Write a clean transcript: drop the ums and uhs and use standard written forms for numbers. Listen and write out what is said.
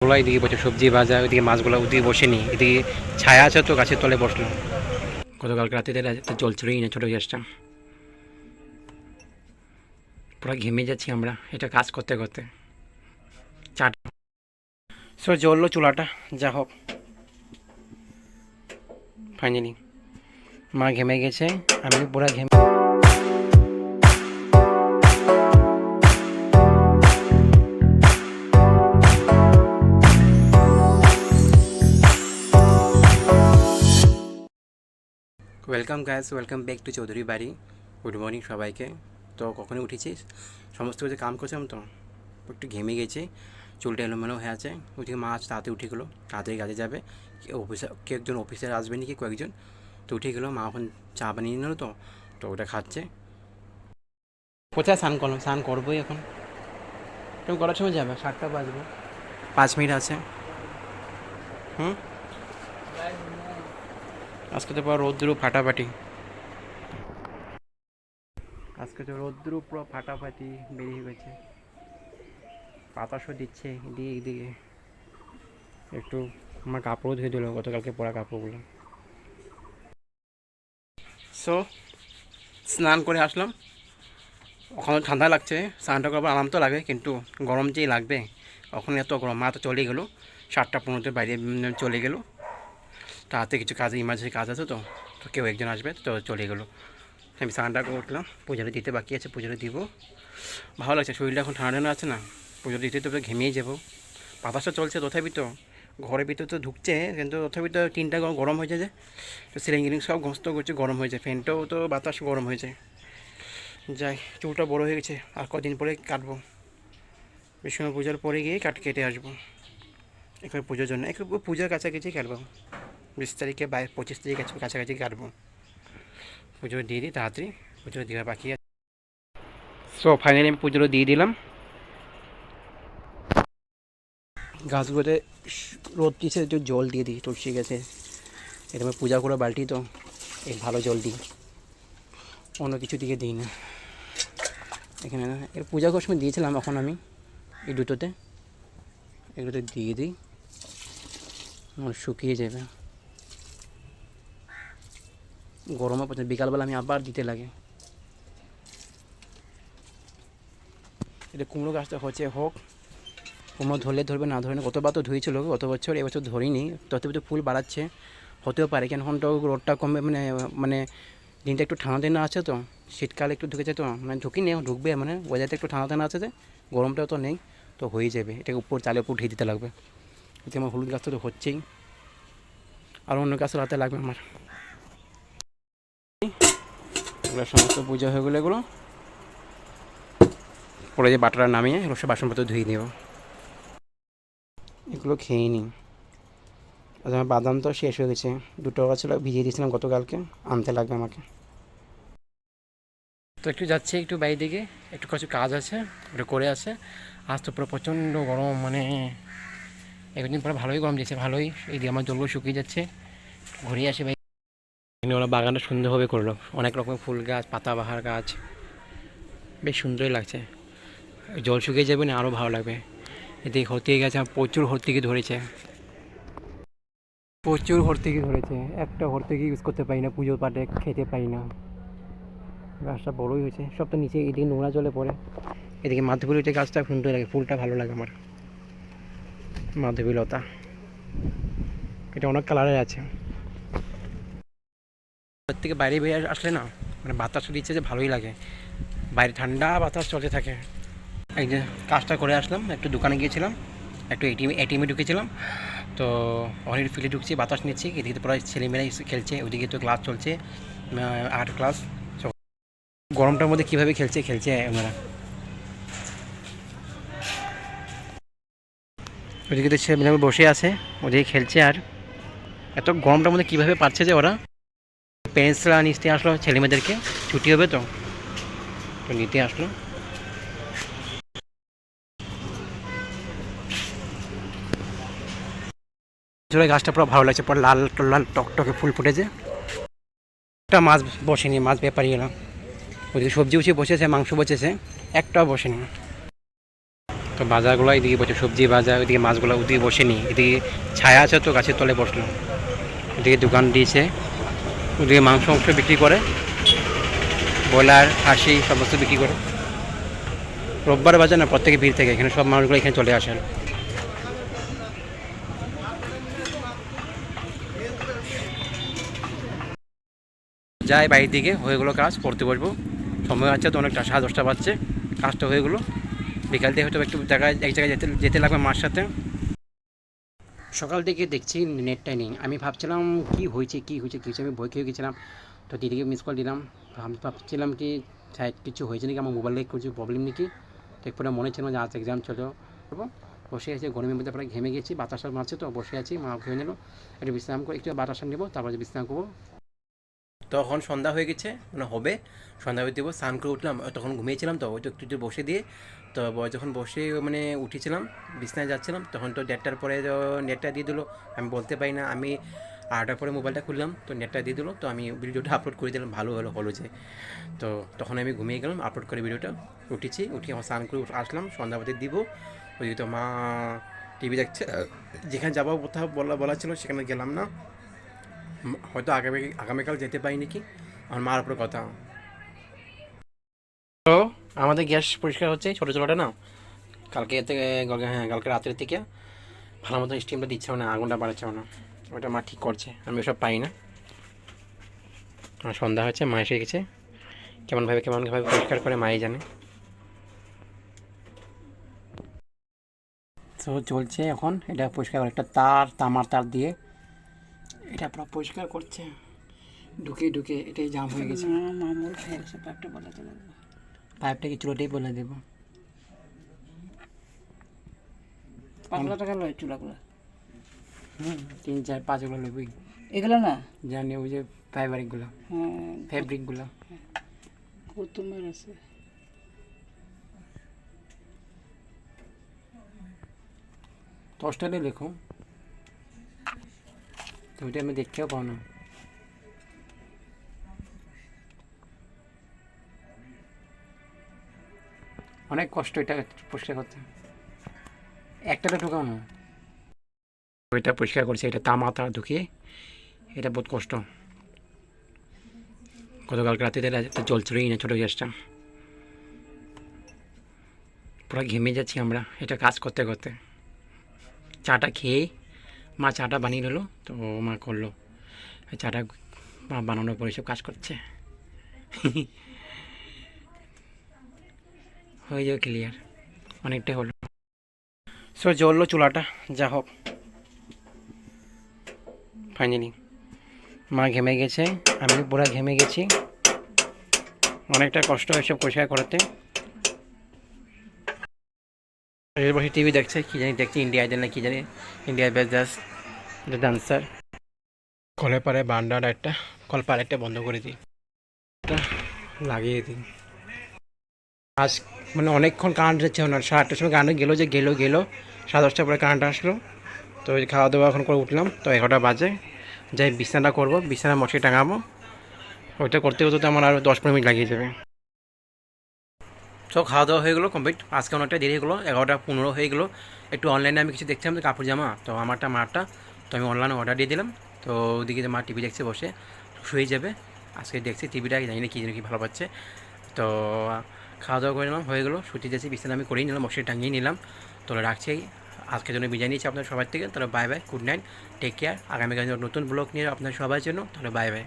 ওগুলো এদিকে বসে সবজি ভাজা, ওইদিকে মাছগুলো ওইদিকে বসে নি, এদিকে ছায়া আছে তো গাছের তলে বসলাম। গতকালকে রাতে চলছিলই না ছোটো গ্যাসটা, পুরো ঘেমে যাচ্ছি আমরা এটা কাজ করতে করতে। চাট সো জ্বললো চুলাটা, যা হোক ফাইনালি। মা ঘেমে গেছে, আমি পুরো ঘেমে। Welcome guys, welcome back to Chowdhury বাড়ি। গুড মর্নিং সবাইকে। তো কখনই উঠেছিস, সমস্ত কিছু কাম করছিলাম তো একটু ঘেমে গেছি, চুলটা এলোমেলো হয়ে আছে। ওইদিকে মা আজ তাড়াতাড়ি উঠে গেলো, তাড়াতাড়ি কাজে যাবে। কেউ একজন অফিসার আসবে নাকি কয়েকজন, তো উঠে গেলো। মা এখন চা বানিয়ে নিল, তো তো ওটা খাচ্ছে। কোথায় স্নান করলাম, স্নান করবোই এখন। তুমি করার সময় যাবে, 7টা বাজবে, 5 মিনিট আছে। হুম, আজকে তো পুরো রৌদ্র ফাটাফাটি, আজকে তো রৌদ্র পুরো ফাটাফাটি বেরিয়ে গেছে। বাতাসও দিচ্ছে এদিকে এদিকে। একটু আমার কাপড়ও ধুয়ে দিল, গতকালকে পরা কাপড়গুলো। সো স্নান করে আসলাম, ওখানে ঠান্ডা লাগছে, স্নানটা করবার আরাম তো লাগে, কিন্তু গরম যেই লাগবে। ওখানে এত গরম, মা তো চলেই গেলো 7টা 15-তে বাইরে চলে গেলো। তাতে কিছু কাজে ইমার্জেন্সি কাজ আছে, তো তো কেউ একজন আসবে, তো চলে গেলো। আমি স্নানটা করে উঠলাম, পুজোটা দিতে বাকি আছে, পুজোটা দিব। ভালো লাগছে, শরীরটা এখন ঠান্ডা ঠান্ডা আছে না, পুজো দিতে তো ঘেমিয়ে যাবো। বাতাসটা চলছে তথাপি তো, ঘরের ভিতরে তো ঢুকছে, কিন্তু তথাপি তো টিনটা গরম হয়ে যায়, তো সিলিং গিলিং সব ঘস্ত করছে, গরম হয়ে যায়, ফ্যানটাও তো বাতাস গরম হয়ে যায়। যাই, চুলটা বড়ো হয়ে গেছে, আর কদিন পরে কাটবো, বিষ্ণু পূজার পরে গিয়ে কেটে আসবো। এখন পুজোর জন্য একটু পূজার কাছাকাছি কাটবো, 20 তারিখে 25 তারিখ কাছাকাছি কাটবো। পুজো দিয়ে দিই তাড়াতাড়ি, পুজো দেওয়া বাকি আছে। সো ফাইনালি আমি পুজোটা দিয়ে দিলাম। গাছগুলোতে রোদ দিচ্ছে, একটু জল দিয়ে দিই তুলসী গাছে, এটা আমি পূজা করে বালতি তো, এই ভালো জল দিই, অন্য কিছু দিকে দিই না। এখানে না, এর পূজা করার সময় দিয়েছিলাম, এখন আমি এই দুটোতে এগুলোতে দিয়ে দিই, আমার শুকিয়ে যাবে। গরমে পর্যন্ত বিকালবেলা আমি আবার দিতে লাগে। এটা কুমড়ো গাছটা হচ্ছে হোক, কুমড়ো ধরলে ধরবে, না ধরে না। গতবার তো ধুয়েছিল, গত বছর, এবছর ধরিনি, তথাপি তো ফুল বাড়াচ্ছে, হতেও পারে। কেন এখন তো রোদটা কমবে, মানে মানে দিনটা একটু ঠান্ডা ঠান্ডা আছে তো, শীতকালে একটু ঢুকেছে তো, মানে ঢুকিনি, ঢুকবে, মানে ওয়েদারটা একটু ঠান্ডা ঠান্ডা আছে, গরমটাও তো নেই, তো হয়ে যাবে। এটাকে উপর চালের উপর ঢেকে দিতে লাগবে। এতে আমার হলুদ গাছটা তো হচ্ছেই, আর অন্য গাছের হাতে লাগবে আমার। এগুলো সমস্ত পুজো হয়ে গেলো, এগুলো পরে যে বাটাটা নামিয়ে এগুলো সব বাসনপত্র ধুয়ে দেবো। এগুলো খেয়ে নিই। আচ্ছা, আমার বাদাম তো শেষ হয়ে গেছে, 2টো ছিল ভিজিয়ে দিয়েছিলাম গতকালকে, আনতে লাগবে আমাকে। তো একটু যাচ্ছে, একটু বাইরে দিকে, একটু কিছু কাজ আছে, ওটা করে আছে। আজ তো পুরো প্রচণ্ড গরম, মানে একদিন পরে ভালোই গরম দিয়েছে, ভালোই। এই দিয়ে আমার জলগুলো শুকিয়ে যাচ্ছে, ঘুরে আসে ভাই। ওরা বাগানটা সুন্দরভাবে করলো, অনেক রকমের ফুল গাছ, পাতাবাহার গাছ, বেশ সুন্দরই লাগছে। জল শুকিয়ে যাবে না, আরও ভালো লাগবে। এদিকে হর্তিকে গেছে, প্রচুর হর্তিকে ধরেছে, প্রচুর হর্তিকে ধরেছে। একটা হর্তিকে ইউজ করতে পারি না, পুজো পাঠে খেতে পারি না। গাছটা বড়োই হয়েছে, সব তো নিচে এদিকে নোংরা জলে পড়ে। এদিকে মাধবীলতা গাছটা সুন্দর লাগে, ফুলটা ভালো লাগে আমার, মাধবীলতা। এটা অনেক কালারের আছে। ঘর থেকে বাইরে বেরিয়ে আসলে না, মানে বাতাস দিচ্ছে যে ভালোই লাগে, বাইরে ঠান্ডা বাতাস চলতে থাকে। এই যে কাজটা করে আসলাম, একটু দোকানে গিয়েছিলাম, একটু এটিএমে ঢুকেছিলাম, তো অনেক ফিল্ডে ঢুকছি, বাতাস নিচ্ছি। এদিকে প্রায় ছেলেমেয়েরা খেলছে, ওইদিকে তো ক্লাস চলছে, আর্ট ক্লাস। গরমটার মধ্যে কীভাবে খেলছে ওনারা। ওইদিকে তো ছেলেমেয়েরা বসে আছে, ওদিকে খেলছে। আর এত গরমটার মধ্যে কীভাবে পারছে যে ওরা। প্যারেন্টসরা নিতে আসলো ছেলেমেয়েদেরকে, ছুটি হবে তো, তো নিতে আসলো। গাছটা পুরো ভালো লাগছে, পুরো লাল লাল টকটকে ফুল ফুটেছে। একটা মাছ বসেনি, মাছ ব্যাপারী এলাম, ওদিকে সবজি উঠিয়ে বসেছে, মাংস বসেছে, একটাও বসেনি। তো বাজারগুলো এদিকে বসে, সবজি বাজার, ওইদিকে মাছগুলো ওদিকে বসে নি, এদিকে ছায়া আছে তো গাছের তলে বসলো, এদিকে দোকান দিয়েছে, ওদিকে মাংস বিক্রি করে, ব্রয়লার খাসি সমস্ত বিক্রি করে। রোববার বাজার না, প্রত্যেকে ভিড় থেকে এখানে সব মানুষগুলো এখানে চলে আসেন। যাই বাইরের দিকে, হয়ে গেলো কাজ, পড়তে বসবো, সময় আছে তো অনেকটা, 10:30 বাজছে, কাজটা হয়ে গেলো। বিকাল দিয়ে হয়তো একটু জায়গায় এক জায়গায় যেতে যেতে লাগবে মার সাথে। সকাল থেকে দেখছি নেটটাই নেই, আমি ভাবছিলাম কি হয়েছে আমি ভয় খেয়ে গেছিলাম। তো দিদিকে মিস কল দিলাম, আমি ভাবছিলাম কি কিছু হয়েছে নাকি, আমার মোবাইলে কিছু প্রবলেম নাকি। তো একটু মনে ছিল যে আজ এক্সাম চলে যাবো, বসে আছি গরমের মধ্যে, প্রায় ঘেমে গেছি, বাতাস মারছে তো বসে আছি, মা খেয়ে নিল, একটু বিশ্রাম করে একটু বাতাস নেবো, তারপরে বিশ্রাম করবো। তখন সন্ধ্যা হয়ে গেছে, মানে হবে সন্ধ্যা হয়ে দেবো, স্নান করে উঠলাম, তখন ঘুমিয়েছিলাম তো ওই তো একটু বসে দিয়ে, তো যখন বসে মানে উঠেছিলাম বিছনায় যাচ্ছিলাম, তখন তো 1:30টার পরে নেটটা দিয়ে দিলো, আমি বলতে পারি না, আমি 8টার পরে মোবাইলটা খুললাম, তো নেটটা দিয়ে দিলো, তো আমি ভিডিওটা আপলোড করে দিলাম, ভালো হলো যে। তো তখন আমি ঘুমিয়ে গেলাম, আপলোড করে ভিডিওটা উঠে আমার স্নান করে আসলাম, সন্ধ্যাবাতি দিব, ওই তো মা টিভি দেখছে, যেখানে যাবো কোথাও বলা ছিল সেখানে গেলাম না, হয়তো আগামীকাল যেতে পারি নাকি, আমার মার উপরে কথা। তো আমাদের গ্যাস পরিষ্কার হচ্ছে, ছোটো ছোটোটা না, কালকে হ্যাঁ কালকে রাতের থেকে ভালো মতো স্টিমটা দিচ্ছে না, আগুনটা বাড়াচ্ছে না, ওটা মা ঠিক করছে, আমি ওসব পাই না। সন্ধ্যা হচ্ছে, মা এসে গেছে, কেমনভাবে পরিষ্কার করে মাই জানে। তো চলছে এখন, এটা পরিষ্কার করে একটা তামার তার দিয়ে এটা পুরো পরিষ্কার করছে, ঢুকে এটাই জাম হয়ে গেছে। পাইপটা বলাতে লাগবে, পাইপটা কি চুলোটাই বলে দেবো। 5 লাখ টাকা লয় চুলাগুলো, 3-4-5 এগুলো নেবই, এগুলো না জানি, ওই যে ফাইবারিকগুলো, ফ্যাব্রিকগুলো তোমার আছে। দশটাতে লেখো, তো ওইটা আমি দেখতেও পাও না। অনেক কষ্ট এটা পরিষ্কার করতে, একটাতে ঢোকাও না, ওইটা পরিষ্কার করছে, এটা তামাতা ঢুকিয়ে, এটা বহুত কষ্ট। গতকালকে রাত্রিতে জ্বলছিলই না ছোটো গ্যাসটা, পুরো ঘেমে যাচ্ছি আমরা এটা কাজ করতে করতে। চাটা খেয়ে মা চাটা বানিয়ে নিলো, তো মা করলো চাটা, মা বানানোর পরে সব কাজ করছে। হয়ে যাবে ক্লিয়ার, অনেকটাই হলো। সো জ্বললো চুলাটা, যা হোক ফাইনালি। মা ঘেমে গেছে, আমি পুরো ঘেমে গেছি, অনেকটা কষ্ট এসব পরিষ্কার করতে। বসে টিভি দেখছে, কী জানি দেখছি, ইন্ডিয়া আইডল না কী জানি, ইন্ডিয়া বেস্ট ডান্সার। কলের পারে বান্ডার একটা, কল পারে একটা বন্ধ করে দিই, লাগিয়ে দিই। আজ মানে অনেকক্ষণ কারেন্ট যাচ্ছে না, 8টার সময় কারেন্ট গেলো 10:30 পরে কারেন্ট আসলো। তো ওই খাওয়া দাওয়া এখন করে উঠলাম, তো 11টা বাজে, যাই বিছানাটা করবো, বিছানা মশারি টাঙাবো, ওইটা করতে হতে আমার আরও 10-15 মিনিট লাগিয়ে যাবে। সব খাওয়া দাওয়া হয়ে গেলো কমপ্লিট, আজকে অনেকটা দেরি হয়ে গেলো, 11টা 15 হয়ে গেলো। একটু অনলাইনে আমি কিছু দেখছিলাম তো কাপড় জামা, তো মারটা, তো আমি অনলাইনে অর্ডার দিয়ে দিলাম। তো ওদিকে মা টিভি দেখছে বসে, শুয়ে যাবে, আজকে দেখছি টিভিটা, জানি না কী যেন কি ভালো পাচ্ছে। তো খাওয়া দাওয়া করে নিলাম, হয়ে গেলো, শুতে যাচ্ছি, বিছানা আমি করেই নিলাম, মশারি টাঙিয়ে নিলাম। তো রাখছি, আজকের জন্য বিদায় নিচ্ছি আপনার সবার থেকে, তাহলে bye bye, good night, take care. আগামীকাল নতুন ব্লগ নিয়ে আপনার সবার জন্য, তাহলে বাই বাই।